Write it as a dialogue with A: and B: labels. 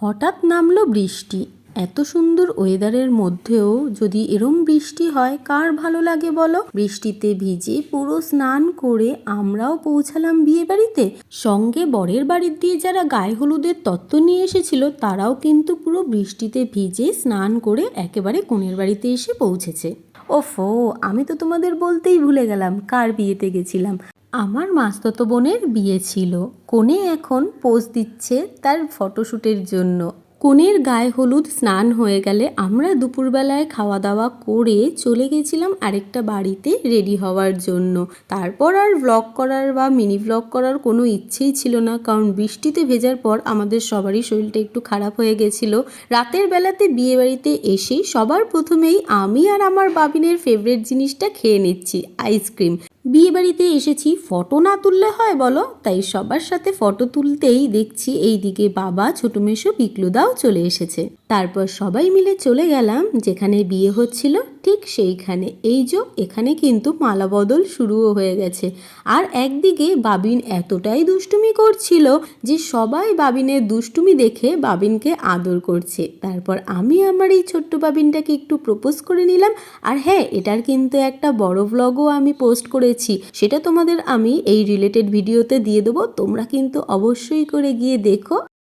A: হঠাৎ নামলো বৃষ্টি। এত সুন্দর ওয়েদারের মধ্যেও যদি এরম বৃষ্টি হয় কার ভালো লাগে বলো। বৃষ্টিতে ভিজে পুরো স্নান করে আমরাও পৌঁছালাম বিয়ে বাড়িতে। সঙ্গে বরের বাড়ির দিয়ে যারা গায়ে হলুদের তত্ত্ব নিয়ে এসেছিল তারাও কিন্তু পুরো বৃষ্টিতে ভিজে স্নান করে একেবারে কনের বাড়িতে এসে পৌঁছেছে। ওফো, আমি তো তোমাদের বলতেই ভুলে গেলাম কার বিয়েতে গেছিলাম। আমার মাস্তুতো বোনের বিয়ে ছিল। কনে এখন পোজ দিচ্ছে তার ফটোশ্যুটের জন্য। কনের গায়ে হলুদ স্নান হয়ে গেলে আমরা দুপুরবেলায় খাওয়া দাওয়া করে চলে গেছিলাম আরেকটা বাড়িতে রেডি হওয়ার জন্য। তারপর আর ব্লগ করার বা মিনি ব্লগ করার কোনো ইচ্ছেই ছিল না, কারণ বৃষ্টিতে ভেজার পর আমাদের সবারই শরীরটা একটু খারাপ হয়ে গেছিলো। রাতের বেলাতে বিয়ে বাড়িতে এসেই সবার প্রথমেই আমি আর আমার বাবিনের ফেভারিট জিনিসটা খেয়ে নিচ্ছি, আইসক্রিম। বিয়ে বাড়িতে এসেছি, ফটো না তুললে হয় বলো, তাই সবার সাথে ফটো তুলতেই দেখছি এইদিকে বাবা, ছোট মেশো, পিকলুদাও চলে এসেছে। তারপর সবাই মিলে চলে গেলাম যেখানে বিয়ে হচ্ছিল ঠিক সেইখানে। এই যে এখানে কিন্তু মালা বদল শুরুও হয়ে গেছে। আর একদিকে বাবিন এতটাই দুষ্টুমি করছিল যে সবাই বাবিনের দুষ্টুমি দেখে বাবিনকে আদর করছে। তারপর আমি আমার এই ছোট্ট বাবিনটাকে একটু প্রপোজ করে নিলাম। আর হ্যাঁ, এটার কিন্তু একটা বড় ভ্লগও আমি পোস্ট করেছি, সেটা তোমাদের আমি এই রিলেটেড ভিডিওতে দিয়ে দেবো। তোমরা কিন্তু অবশ্যই করে গিয়ে দেখো।